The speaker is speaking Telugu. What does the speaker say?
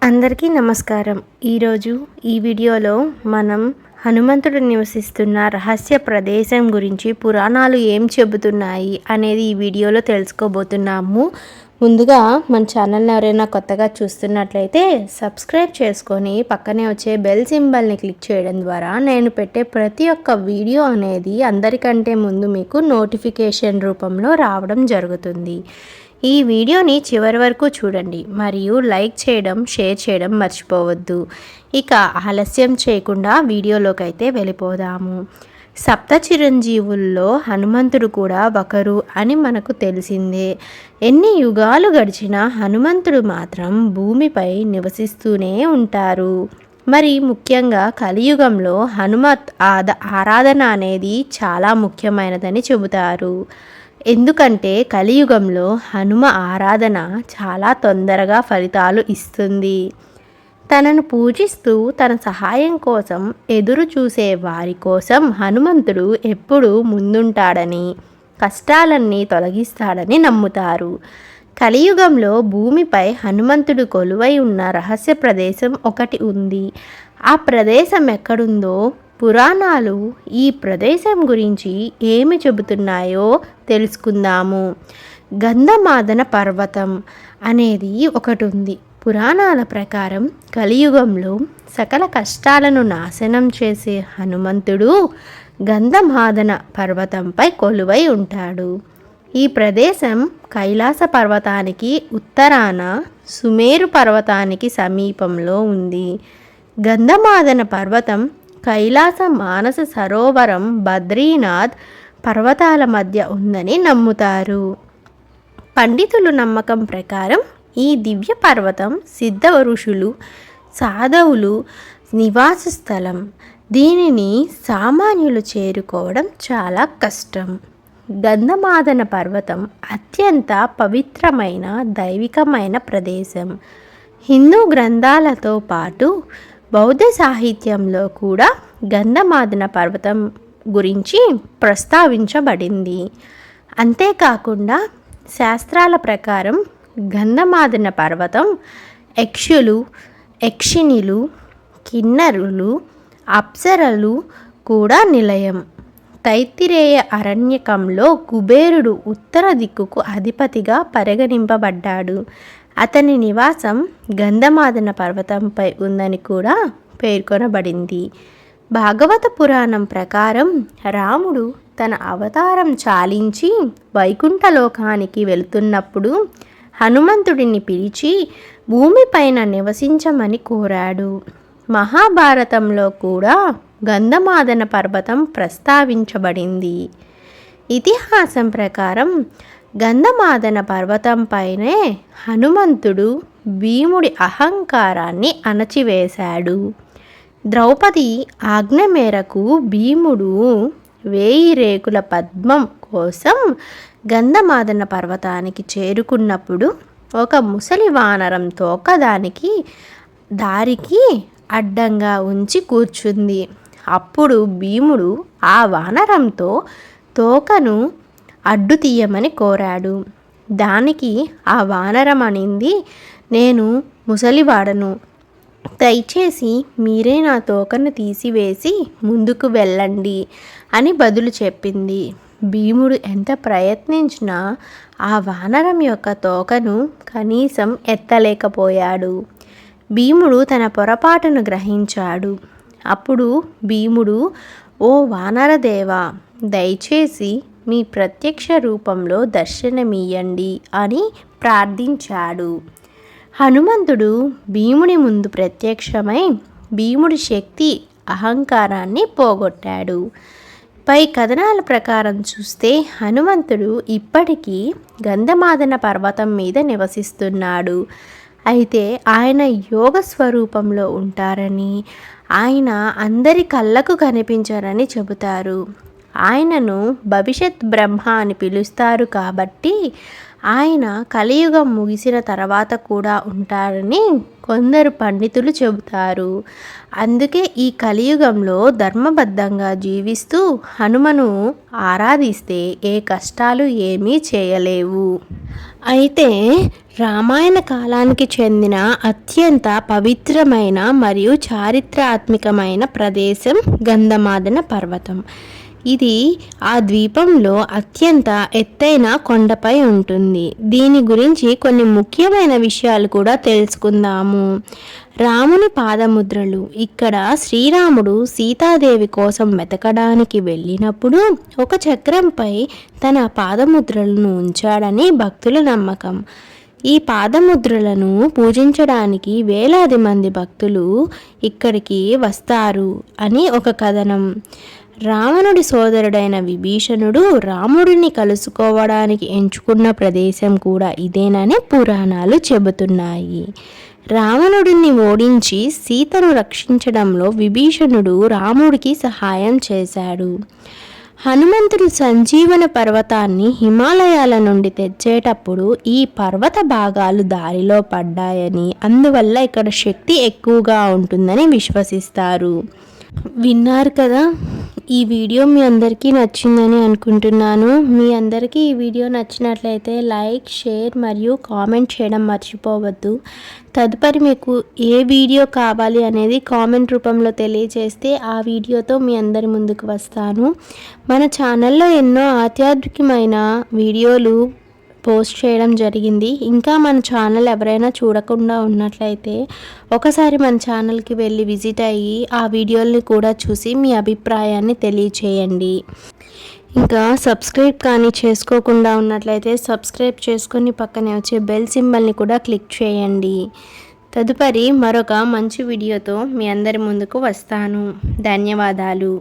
అందరికీ నమస్కారం. ఈరోజు ఈ వీడియోలో మనం హనుమంతుడు నివసిస్తున్న రహస్య ప్రదేశం గురించి పురాణాలు ఏం చెబుతున్నాయి అనేది ఈ వీడియోలో తెలుసుకోబోతున్నాము. ముందుగా మన ఛానల్ని ఎవరైనా కొత్తగా చూస్తున్నట్లయితే సబ్స్క్రైబ్ చేసుకొని పక్కనే వచ్చే బెల్ సింబల్ని క్లిక్ చేయడం ద్వారా నేను పెట్టే ప్రతి ఒక్క వీడియో అనేది అందరికంటే ముందు మీకు నోటిఫికేషన్ రూపంలో రావడం జరుగుతుంది. ఈ వీడియోని చివరి వరకు చూడండి మరియు లైక్ చేయడం, షేర్ చేయడం మర్చిపోవద్దు. ఇక ఆలస్యం చేయకుండా వీడియోలోకి అయితే వెళ్ళిపోదాము. సప్త చిరంజీవుల్లో హనుమంతుడు కూడా ఒకరు అని మనకు తెలిసిందే. ఎన్ని యుగాలు గడిచినా హనుమంతుడు మాత్రం భూమిపై నివసిస్తూనే ఉంటారు. మరి ముఖ్యంగా కలియుగంలో హనుమత్ ఆరాధన అనేది చాలా ముఖ్యమైనదని చెబుతారు. ఎందుకంటే కలియుగంలో హనుమ ఆరాధన చాలా తొందరగా ఫలితాలు ఇస్తుంది. తనను పూజిస్తూ తన సహాయం కోసం ఎదురు చూసే వారి కోసం హనుమంతుడు ఎప్పుడూ ముందుంటాడని, కష్టాలన్నీ తొలగిస్తాడని నమ్ముతారు. కలియుగంలో భూమిపై హనుమంతుడు కొలువై ఉన్న రహస్య ప్రదేశం ఒకటి ఉంది. ఆ ప్రదేశం ఎక్కడుందో పురాణాలు ఈ ప్రదేశం గురించి ఏమి చెబుతున్నాయో తెలుసుకుందాము. గంధమాదన పర్వతం అనేది ఒకటి ఉంది. పురాణాల ప్రకారం కలియుగంలో సకల కష్టాలను నాశనం చేసే హనుమంతుడు గంధమాదన పర్వతంపై కొలువై ఉంటాడు. ఈ ప్రదేశం కైలాస పర్వతానికి ఉత్తరాన, సుమేరు పర్వతానికి సమీపంలో ఉంది. గంధమాదన పర్వతం కైలాస మానస సరోవరం, బద్రీనాథ్ పర్వతాల మధ్య ఉందని నమ్ముతారు. పండితులు నమ్మకం ప్రకారం ఈ దివ్య పర్వతం సిద్ధ ఋషులు, సాధవులు నివాస స్థలం. దీనిని సామాన్యులు చేరుకోవడం చాలా కష్టం. గంధమాదన పర్వతం అత్యంత పవిత్రమైన దైవికమైన ప్రదేశం. హిందూ గ్రంథాలతో పాటు బౌద్ధ సాహిత్యంలో కూడా గంధమాదన పర్వతం గురించి ప్రస్తావించబడింది. అంతేకాకుండా శాస్త్రాల ప్రకారం గంధమాదన పర్వతం యక్షులు, యక్షిణులు, కిన్నరులు, అప్సరలు కూడా నిలయం. తైత్తిరేయ అరణ్యకంలో కుబేరుడు ఉత్తర దిక్కుకు అధిపతిగా పరిగణింపబడ్డాడు. అతని నివాసం గంధమాదన పర్వతంపై ఉందని కూడా పేర్కొనబడింది. భాగవత పురాణం ప్రకారం రాముడు తన అవతారం చాలించి వైకుంఠలోకానికి వెళుతున్నప్పుడు హనుమంతుడిని పిలిచి భూమిపైన నివసించమని కోరాడు. మహాభారతంలో కూడా గంధమాదన పర్వతం ప్రస్తావించబడింది. ఇతిహాసం ప్రకారం గంధమాదన పర్వతంపైనే హనుమంతుడు భీముడి అహంకారాన్ని అణచివేశాడు. ద్రౌపది ఆజ్ఞ మేరకు భీముడు 1000 రేకుల పద్మం కోసం గంధమాదన పర్వతానికి చేరుకున్నప్పుడు ఒక ముసలి వానరం తోక దారికి అడ్డంగా ఉంచి కూర్చుంది. అప్పుడు భీముడు ఆ వానరంతో తోకను అడ్డు తీయమని కోరాడు. దానికి ఆ వానరం అనింది, నేను ముసలివాడను, దయచేసి మీరే నా తోకను తీసివేసి ముందుకు వెళ్ళండి అని బదులు చెప్పింది. భీముడు ఎంత ప్రయత్నించినా ఆ వానరం యొక్క తోకను కనీసం ఎత్తలేకపోయాడు. భీముడు తన పొరపాటును గ్రహించాడు. అప్పుడు భీముడు, ఓ వానరదేవా, దయచేసి మీ ప్రత్యక్ష రూపంలో దర్శనమియ్యండి అని ప్రార్థించాడు. హనుమంతుడు భీముని ముందు ప్రత్యక్షమై భీముడి శక్తి, అహంకారాన్ని పోగొట్టాడు. పై కథనాల ప్రకారం చూస్తే హనుమంతుడు ఇప్పటికీ గంధమాదన పర్వతం మీద నివసిస్తున్నాడు. అయితే ఆయన యోగ స్వరూపంలో ఉంటారని, ఆయన అందరి కళ్ళకు కనిపించారని చెబుతారు. ఆయనను భవిష్యత్ బ్రహ్మ అని పిలుస్తారు కాబట్టి ఆయన కలియుగం ముగిసిన తర్వాత కూడా ఉంటారని కొందరు పండితులు చెబుతారు. అందుకే ఈ కలియుగంలో ధర్మబద్ధంగా జీవిస్తూ హనుమను ఆరాధిస్తే ఏ కష్టాలు ఏమీ చేయలేవు. అయితే రామాయణ కాలానికి చెందిన అత్యంత పవిత్రమైన మరియు చారిత్రాత్మకమైన ప్రదేశం గంధమాదన పర్వతం. ఇది ఆ ద్వీపంలో అత్యంత ఎత్తైన కొండపై ఉంటుంది. దీని గురించి కొన్ని ముఖ్యమైన విషయాలు కూడా తెలుసుకుందాము. రాముని పాదముద్రలు. ఇక్కడ శ్రీరాముడు సీతాదేవి కోసం వెతకడానికి వెళ్ళినప్పుడు ఒక చక్రంపై తన పాదముద్రలను ఉంచాడని భక్తుల నమ్మకం. ఈ పాదముద్రలను పూజించడానికి వేలాది మంది భక్తులు ఇక్కడికి వస్తారు అని ఒక కథనం. రావణుడి సోదరుడైన విభీషణుడు రాముడిని కలుసుకోవడానికి ఎంచుకున్న ప్రదేశం కూడా ఇదేనని పురాణాలు చెబుతున్నాయి. రావణుడిని ఓడించి సీతను రక్షించడంలో విభీషణుడు రాముడికి సహాయం చేశాడు. హనుమంతుడు సంజీవన పర్వతాన్ని హిమాలయాల నుండి తెచ్చేటప్పుడు ఈ పర్వత భాగాలు దారిలో పడ్డాయని, అందువల్ల ఇక్కడ శక్తి ఎక్కువగా ఉంటుందని విశ్వసిస్తారు. విన్నారు కదా, ఈ వీడియో మీ అందరికీ నచ్చిందని అనుకుంటున్నాను. మీ అందరికీ ఈ వీడియో నచ్చినట్లయితే లైక్, షేర్ మరియు కామెంట్ చేయడం మర్చిపోవద్దు. తదుపరి మీకు ఏ వీడియో కావాలి అనేది కామెంట్ రూపంలో తెలియజేస్తే ఆ వీడియోతో మీ అందరి ముందుకు వస్తాను. మన ఛానల్లో ఎన్నో ఆధ్యాత్మికమైన వీడియోలు పోస్ట్ చేయడం జరిగింది. ఇంకా మన ఛానల్ ఎవరైనా చూడకుండా ఉన్నట్లయితే ఒకసారి మన ఛానల్కి వెళ్ళి విజిట్ అయ్యి ఆ వీడియోల్ని కూడా చూసి మీ అభిప్రాయాన్ని తెలియచేయండి. ఇంకా సబ్స్క్రైబ్ కానీ చేసుకోకుండా ఉన్నట్లయితే సబ్స్క్రైబ్ చేసుకొని పక్కనే వచ్చే బెల్ సింబల్ని కూడా క్లిక్ చేయండి. తదుపరి మరొక మంచి వీడియోతో మీ అందరి ముందుకు వస్తాను. ధన్యవాదాలు.